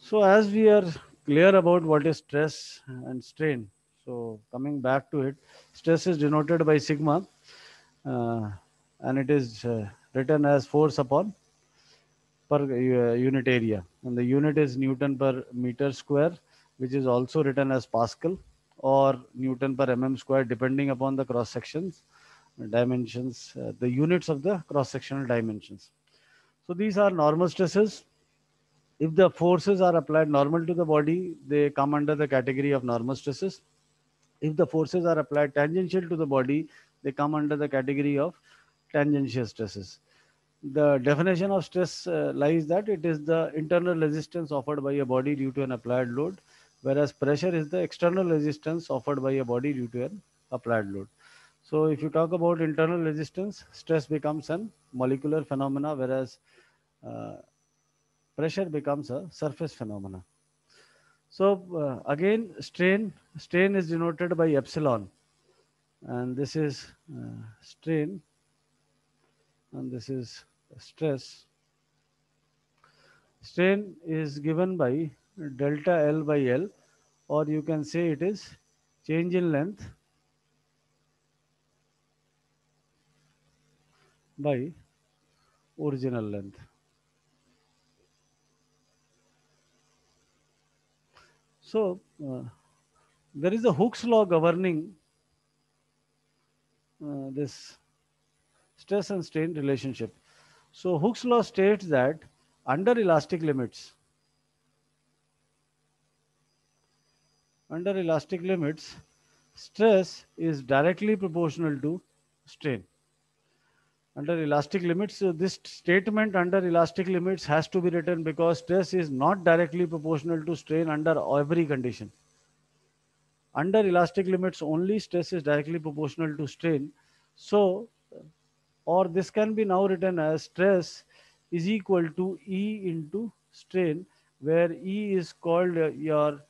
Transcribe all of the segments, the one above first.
So as we are clear about what is stress and strain, so coming back to it, stress is denoted by sigma, uh, and it is written as force upon per unit area, and the unit is Newton per meter square, which is also written as Pascal or Newton per mm square, depending upon the cross sections dimensions, the units of the cross sectional dimensions. So these are normal stresses. If the forces are applied normal to the body, they come under the category of normal stresses. If the forces are applied tangential to the body, they come under the category of tangential stresses. The definition of stress lies that it is the internal resistance offered by a body due to an applied load, whereas pressure is the external resistance offered by a body due to an applied load. So if you talk about internal resistance, stress becomes an molecular phenomena, whereas uh, pressure becomes a surface phenomena. So again, strain is denoted by epsilon, and this is strain, and this is stress. Strain is given by delta L by L, or you can say it is change in length by original length. So there is a Hooke's law governing this stress and strain relationship. So Hooke's law states that under elastic limits, under elastic limits, stress is directly proportional to strain. Under elastic limits, so this statement under elastic limits has to be written because stress is not directly proportional to strain under every condition. Under elastic limits only stress is directly proportional to strain. So, or this can be now written as stress is equal to E into strain, where E is called your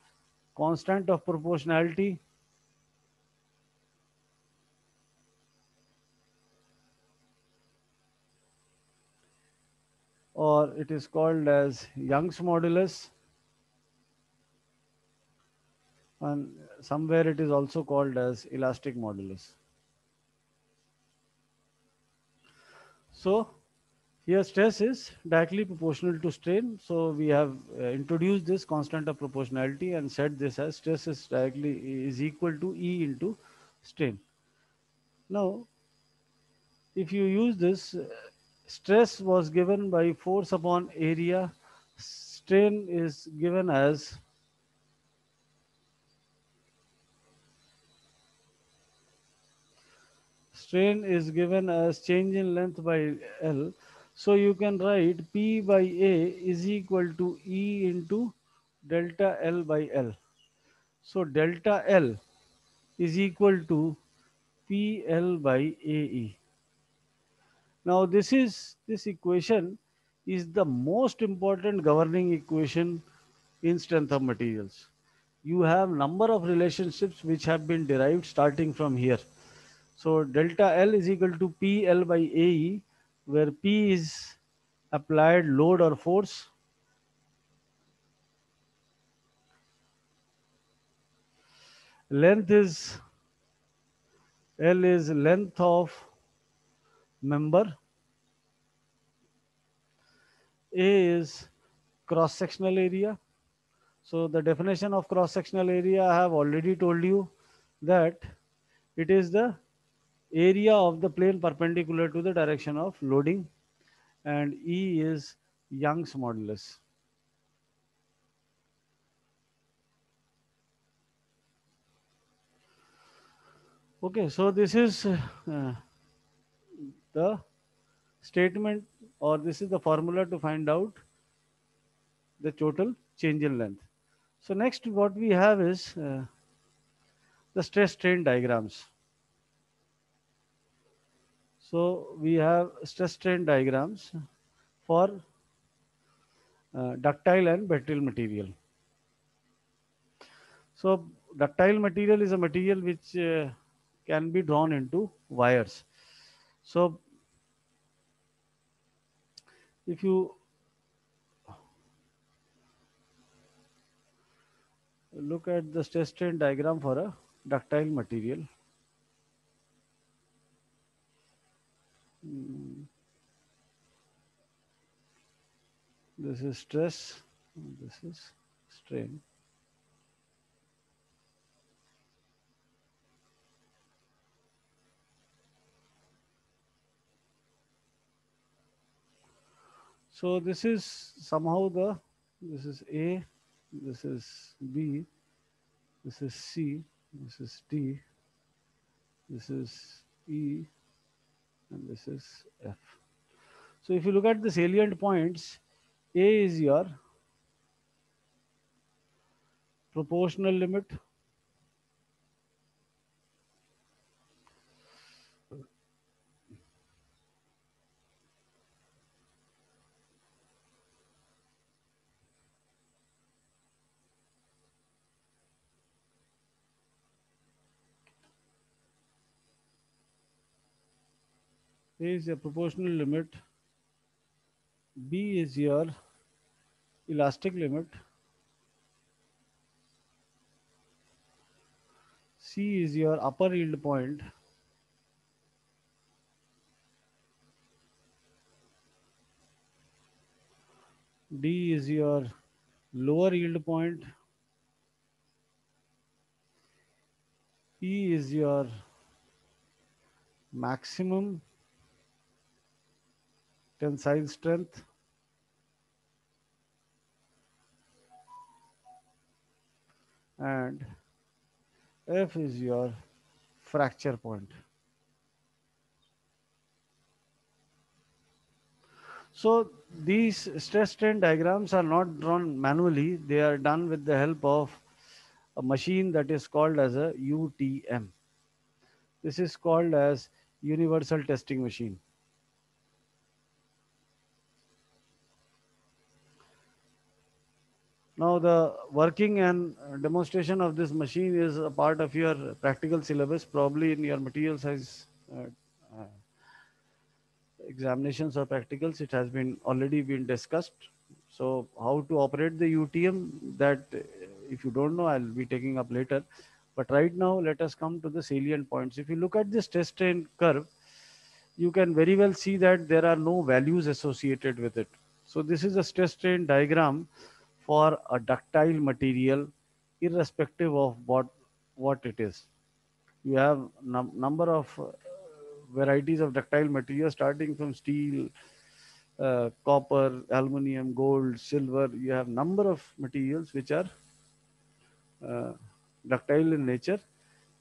constant of proportionality, or it is called as Young's modulus, and somewhere it is also called as elastic modulus. So here stress is directly proportional to strain. So we have introduced this constant of proportionality and said this as stress is directly is equal to E into strain. Now, if you use this, stress was given by force upon area, strain is given as change in length by L. So you can write P by A is equal to E into delta L by L. So delta L is equal to PL by AE. Now this equation is the most important governing equation in strength of materials. You have number of relationships which have been derived starting from here. So delta L is equal to PL by AE, where P is applied load or force. Length is L is length of member. A is cross sectional area. So the definition of cross sectional area I have already told you that it is the area of the plane perpendicular to the direction of loading, and E is Young's modulus. Okay, so this is the statement, or this is the formula to find out the total change in length. So next what we have is the stress strain diagrams. So we have stress strain diagrams for ductile and brittle material. So ductile material is a material which can be drawn into wires. So if you look at the stress strain diagram for a ductile material. Mm, This is stress, this is strain. So this is somehow this is A, this is B, this is C, this is D, this is E, and this is F. So if you look at the salient points, A is your proportional limit. A is your proportional limit. B is your elastic limit. C is your upper yield point. D is your lower yield point. E is your maximum tensile strength. And F is your fracture point. So these stress strain diagrams are not drawn manually. They are done with the help of a machine that is called as a UTM. This is called as Universal Testing Machine. Now the working and demonstration of this machine is a part of your practical syllabus, probably in your material science uh, examinations or practicals. It has been already been discussed. So how to operate the UTM, that if you don't know, I'll be taking up later. But right now, let us come to the salient points. If you look at this stress strain curve, you can very well see that there are no values associated with it. So this is a stress strain diagram for a ductile material, irrespective of what it is. You have number of varieties of ductile material, starting from steel, copper, aluminum, gold, silver. You have number of materials which are uh, ductile in nature.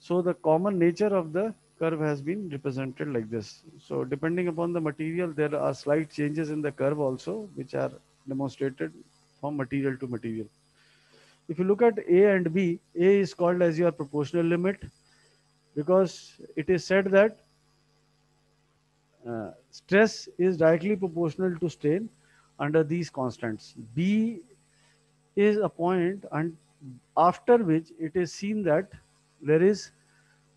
So the common nature of the curve has been represented like this. So depending upon the material, there are slight changes in the curve also, which are demonstrated from material to material. If you look at A and B, A is called as your proportional limit, because it is said that stress is directly proportional to strain under these constants. B is a point and after which it is seen that there is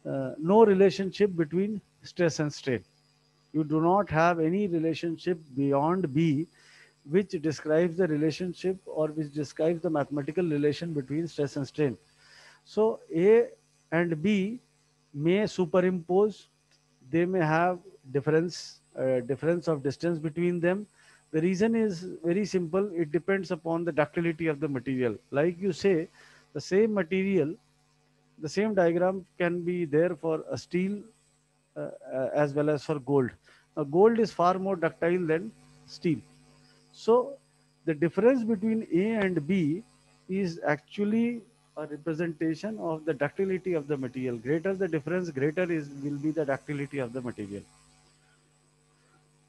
no relationship between stress and strain. You do not have any relationship beyond B which describes the relationship or which describes the mathematical relation between stress and strain. So A and B may superimpose, they may have difference of distance between them. The reason is very simple. It depends upon the ductility of the material. Like you say, the same material, the same diagram can be there for a steel as well as for gold. Now, gold is far more ductile than steel. So the difference between A and B is actually a representation of the ductility of the material. Greater the difference, greater is will be the ductility of the material.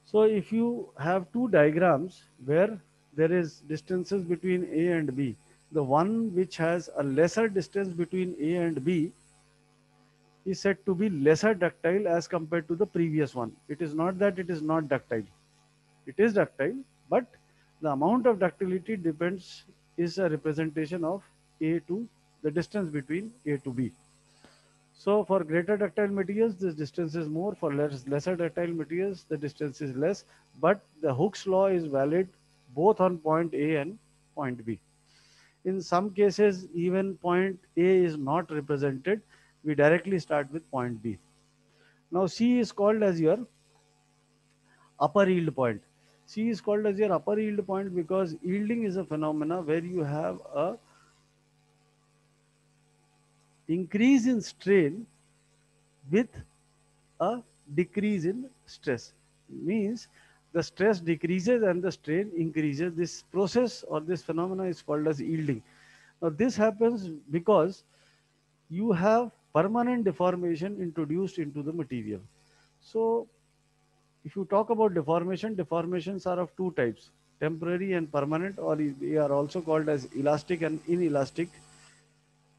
So if you have two diagrams where there is distances between A and B, the one which has a lesser distance between A and B is said to be lesser ductile as compared to the previous one. It is not that it is not ductile. It is ductile, but the amount of ductility depends, is a representation of A to the distance between A to B. So for greater ductile materials, this distance is more. For lesser ductile materials, the distance is less. But the Hooke's law is valid both on point A and point B. In some cases, even point A is not represented. We directly start with point B. Now C is called as your upper yield point. C is called as your upper yield point because yielding is a phenomena where you have a increase in strain with a decrease in stress. Means the stress decreases and the strain increases. This process or this phenomena is called as yielding. Now this happens because you have permanent deformation introduced into the material. So if you talk about deformation, deformations are of two types, temporary and permanent, or they are also called as elastic and inelastic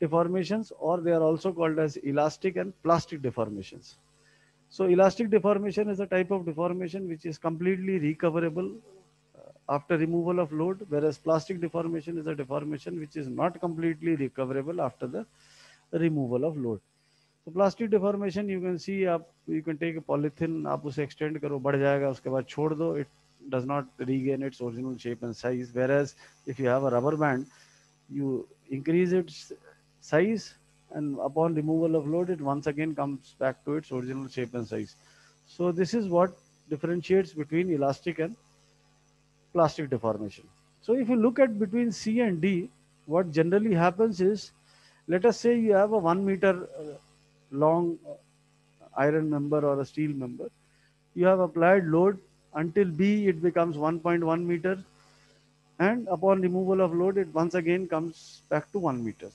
deformations, or they are also called as elastic and plastic deformations. So elastic deformation is a type of deformation which is completely recoverable after removal of load, whereas plastic deformation is a deformation which is not completely recoverable after the removal of load. तो plastic deformation you can see, आप you can take polythene, आप उसे extend करो, बढ़ जाएगा, उसके बाद छोड़ दो, it does not regain its original shape and size. Where if you have a rubber band, you increase its size, and upon removal of load it once again comes back to its original shape and size. So this is what differentiates between elastic and plastic deformation. So if you look at between C and D, what generally happens is, let us say you have a 1 meter long iron member or a steel member. You have applied load until B, it becomes 1.1 meter, and upon removal of load, it once again comes back to 1 meter.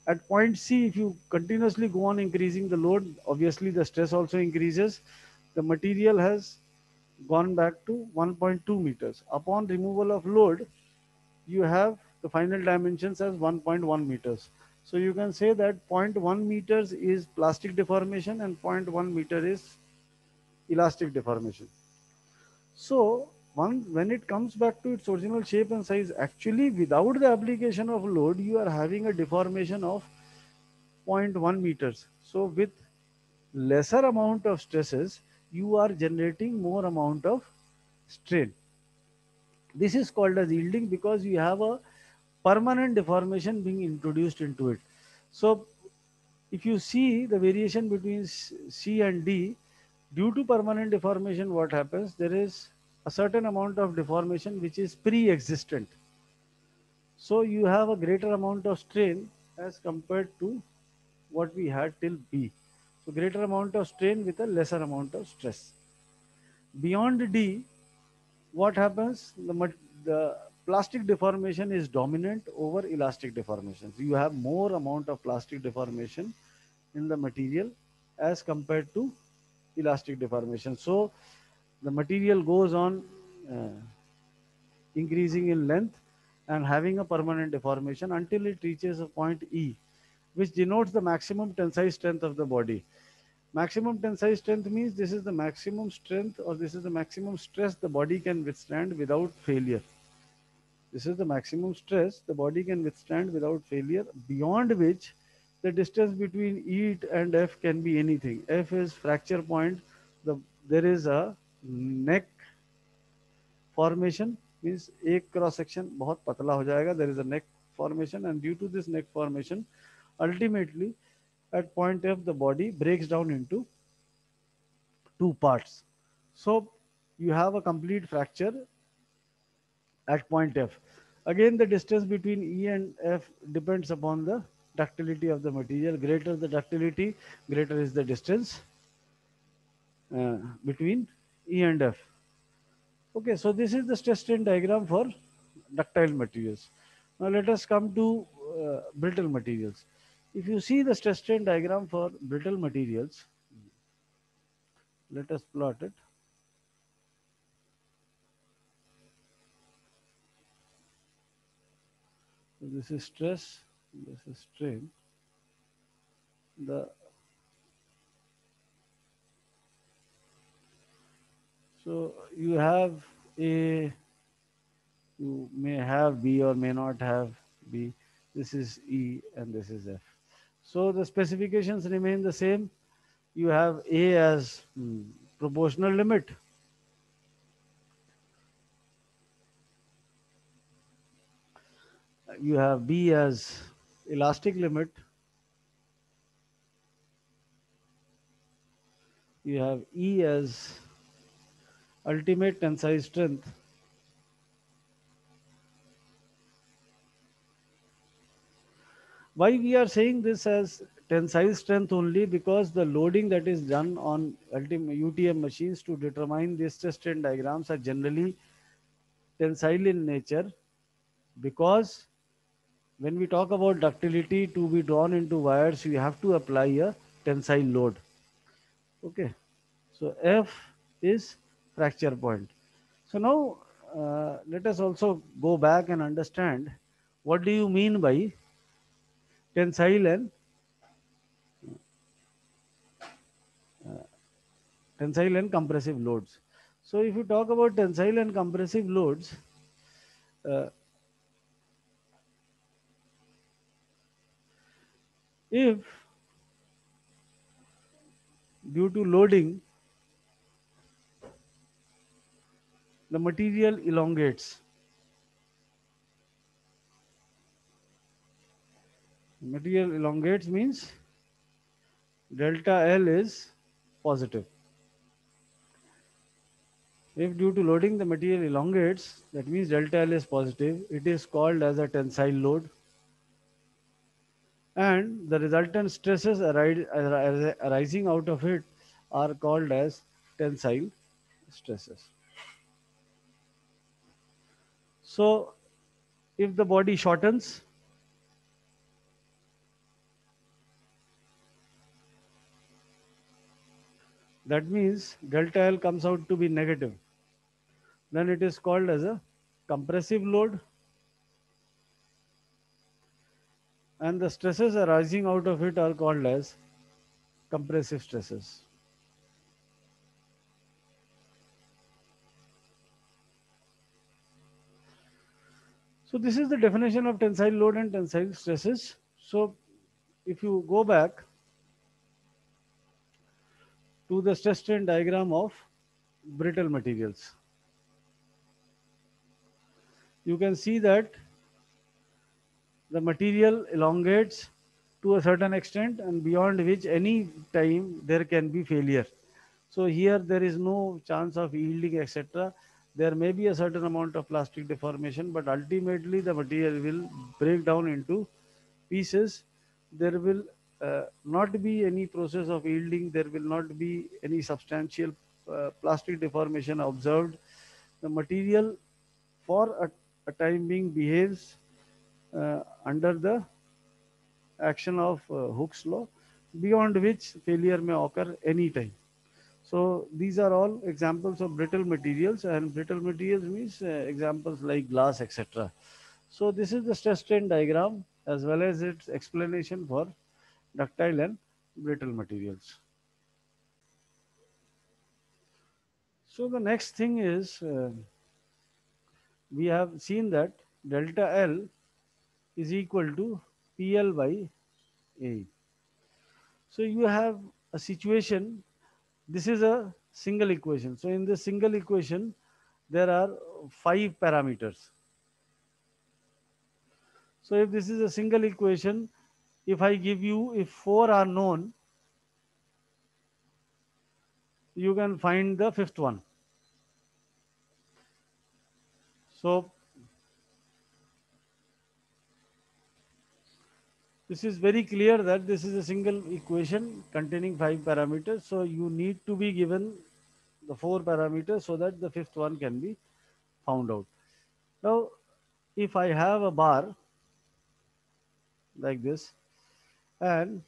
At point C, if you continuously go on increasing the load, obviously the stress also increases. The material has gone back to 1.2 meters. Upon removal of load, you have the final dimensions as 1.1 meters. So you can say that zero point 0.1 meters is plastic deformation and 0.1 meter is elastic deformation. So when it comes back to its original shape and size, actually without the application of load, you are having a deformation of 0.1 meters. So with lesser amount of stresses, you are generating more amount of strain. This is called as yielding because you have a permanent deformation being introduced into it. So if you see the variation between C and D, due to permanent deformation, what happens? There is a certain amount of deformation which is pre-existent. So you have a greater amount of strain as compared to what we had till B. So greater amount of strain with a lesser amount of stress. Beyond D, what happens? The plastic deformation is dominant over elastic deformations. You have more amount of plastic deformation in the material as compared to elastic deformation. So the material goes on increasing in length and having a permanent deformation until it reaches a point E, which denotes the maximum tensile strength of the body. Maximum tensile strength means this is the maximum strength or this is the maximum stress the body can withstand without failure. This is the maximum stress the body can withstand without failure, beyond which the distance between E and F can be anything. F is fracture point. There is a neck formation, means एक cross section बहुत पतला हो जाएगा. There is a neck formation, and due to this neck formation, ultimately at point F the body breaks down into two parts. So you have a complete fracture at point F. Again, the distance between E and F depends upon the ductility of the material. Greater the ductility, greater is the distance between E and F. Okay, so this is the stress strain diagram for ductile materials. Now let us come to brittle materials. If you see the stress strain diagram for brittle materials, let us plot it. So this is stress, this is strain. The So you have A, you may have B or may not have B. This is E and this is F. So the specifications remain the same. You have A as proportional limit. You have B as elastic limit, you have E as ultimate tensile strength. Why we are saying this as tensile strength only? Because the loading that is done on ultimate UTM machines to determine the stress strain diagrams are generally tensile in nature, because when we talk about ductility to be drawn into wires, you have to apply a tensile load. Okay, so F is fracture point. So now let us also go back and understand what do you mean by tensile and compressive loads. So if you talk about tensile and compressive loads, uh, if due to loading the material elongates means delta L is positive. If due to loading the material elongates, that means delta L is positive, it is called as a tensile load, and the resultant stresses arising out of it are called as tensile stresses. So if the body shortens, that means delta L comes out to be negative. Then it is called as a compressive load, and the stresses arising out of it are called as compressive stresses. So this is the definition of tensile load and tensile stresses. So if you go back to the stress strain diagram of brittle materials, you can see that the material elongates to a certain extent, and beyond which any time there can be failure. So here there is no chance of yielding, etc. There may be a certain amount of plastic deformation, but ultimately the material will break down into pieces. There will not be any process of yielding. There will not be any substantial plastic deformation observed. The material for a time being behaves under the action of Hooke's law, beyond which failure may occur any time. So these are all examples of brittle materials, and brittle materials means examples like glass, etc. So this is the stress strain diagram as well as its explanation for ductile and brittle materials. So the next thing is we have seen that delta L is equal to PL by A. So you have a situation, this is a single equation. So in this single equation, there are 5 parameters. So if this is a single equation, if I give you, if 4 are known, you can find the fifth one. So this is very clear that this is a single equation containing 5 parameters. So you need to be given the 4 parameters so that the fifth one can be found out. Now, if I have a bar like this and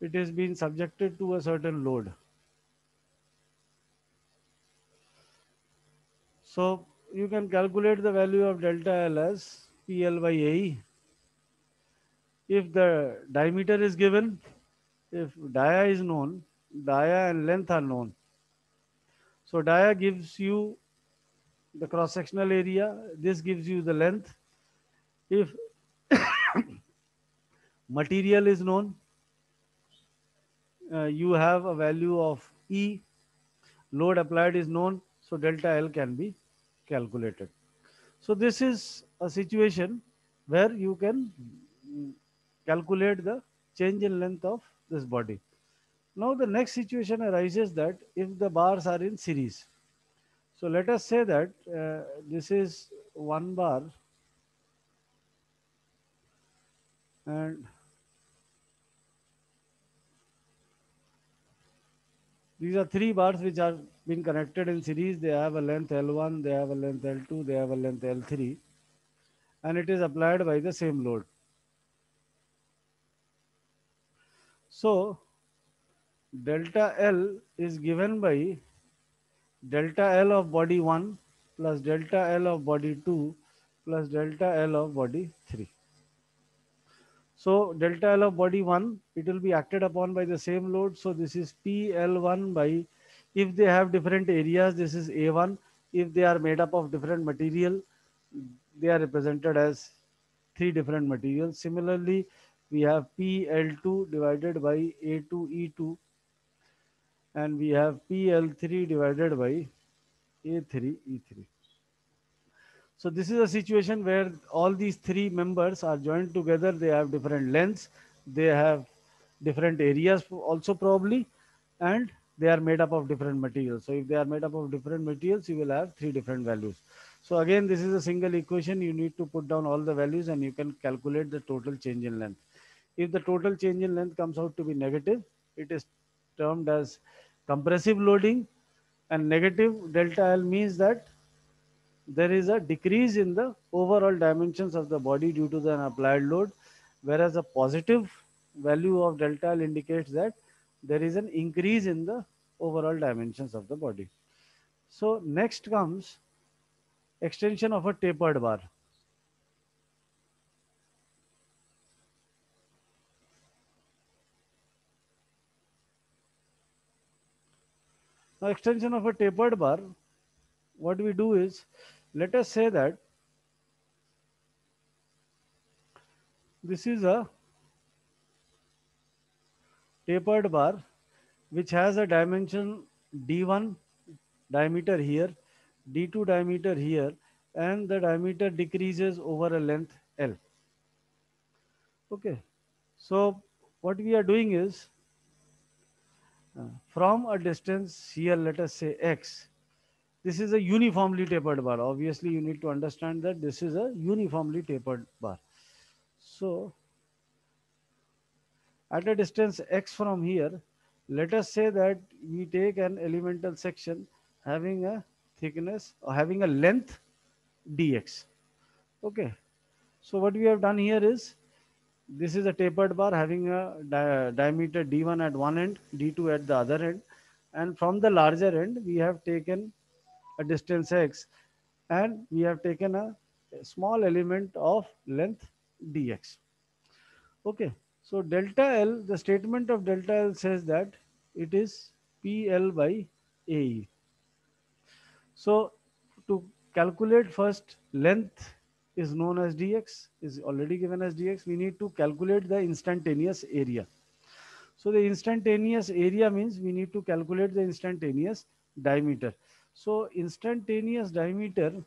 it is being subjected to a certain load. So you can calculate the value of delta L as PL by AE. If the diameter is given, if dia is known, dia and length are known. So dia gives you the cross-sectional area, this gives you the length. If material is known, you have a value of E, load applied is known, so delta L can be calculated. So this is a situation where you can calculate the change in length of this body. Now the next situation arises that if the bars are in series. So let us say that this is one bar and these are three bars which are been connected in series. They have a length L1, they have a length L2, they have a length L3, and it is applied by the same load. So delta L is given by delta L of body 1 plus delta L of body 2 plus delta L of body 3. So delta L of body 1, it will be acted upon by the same load. So this is PL1 by, if they have different areas, this is A1. If they are made up of different material, they are represented as three different materials. Similarly, we have PL2 divided by A2E2 and we have PL3 divided by A3E3. So this is a situation where all these three members are joined together. They have different lengths. They have different areas also probably, and they are made up of different materials. So if they are made up of different materials, you will have three different values. So again, this is a single equation. You need to put down all the values and you can calculate the total change in length. If the total change in length comes out to be negative, it is termed as compressive loading, and negative delta L means that there is a decrease in the overall dimensions of the body due to the applied load, whereas a positive value of delta L indicates that there is an increase in the overall dimensions of the body. So next comes extension of a tapered bar. Now extension of a tapered bar, what we do is, let us say that this is a tapered bar which has a dimension d1 diameter here, d2 diameter here, and the diameter decreases over a length L. Okay, so what we are doing is from a distance here, let us say x, this is a uniformly tapered bar. Obviously, you need to understand that this is a uniformly tapered bar. So at a distance x from here, let us say that we take an elemental section having a thickness or having a length dx. Okay, so what we have done here is, this is a tapered bar having a diameter d1 at one end, d2 at the other end, and from the larger end we have taken a distance x and we have taken a small element of length dx. Okay, so delta L, the statement of delta L says that it is PL by AE. So to calculate first length is known as dx, is already given as dx. We need to calculate the instantaneous area. So the instantaneous area means we need to calculate the instantaneous diameter. So instantaneous diameter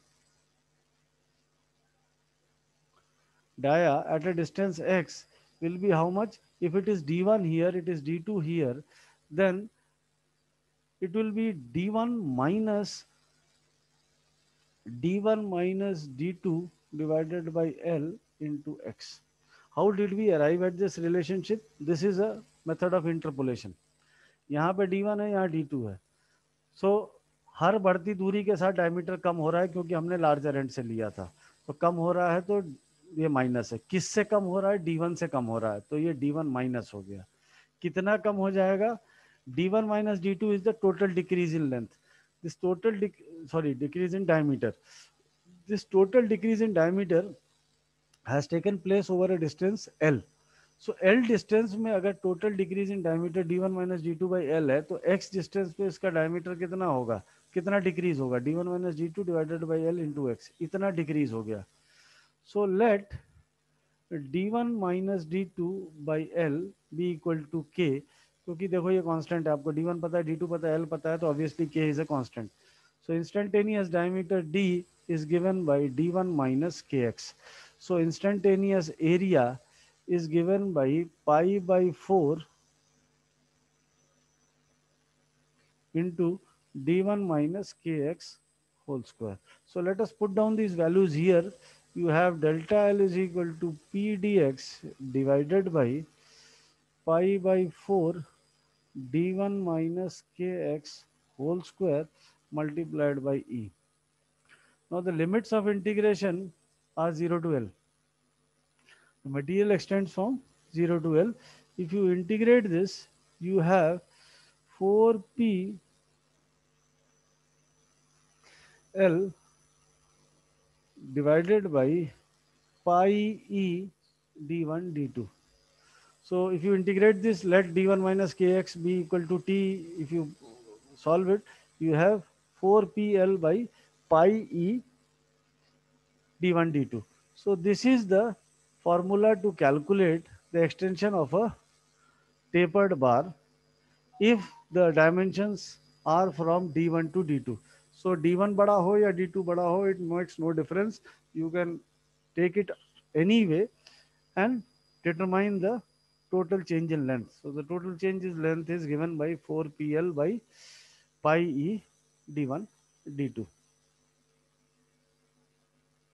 dia at a distance x will be how much? If it is d1 here, it is d2 here, then it will be d1 minus d2 divided by L into x. How did we arrive at this relationship? This is a method of interpolation. यहाँ पे d1 है, यहाँ d2 है. So हर बढ़ती दूरी के साथ diameter कम हो रहा है क्योंकि हमने लार्जर एंड से लिया था. तो कम हो रहा है तो ये माइनस है. किससे कम हो रहा है? d1 से कम हो रहा है, तो ये d1 माइनस हो गया. कितना कम हो जाएगा? d1 minus d2 is the total decrease in length. This total decrease in diameter. This total decrease in diameter has taken place over a distance L. So L distance में अगर total decrease in diameter d1 minus d2 by L है, तो x distance पे इसका diameter कितना होगा, कितना decrease होगा? d1 minus d2 divided by L into x, इतना decrease हो गया. So let d1 minus d2 by L be equal to k, क्योंकि देखो ये कांस्टेंट है, आपको d1 पता है, d2 पता है, L पता है, तो obviously k is a constant. So instantaneous diameter d is given by d1 minus kx. So instantaneous area is given by pi by 4 into d1 minus kx whole square. So let us put down these values here. You have delta L is equal to P dx divided by pi by 4 d1 minus kx whole square multiplied by E. Now the limits of integration are 0 to L. The material extends from 0 to L. If you integrate this, you have 4p L divided by pi E d1 d2. So if you integrate this, let d1 minus kx be equal to t. If you solve it, you have 4pl by pi e d1 d2. So this is the formula to calculate the extension of a tapered bar if the dimensions are from d1 to d2. So d1 bada ho ya d2 bada ho, it makes no difference. You can take it anyway and determine the total change in length. So the total change in length is given by 4pl by pi e d1 d2.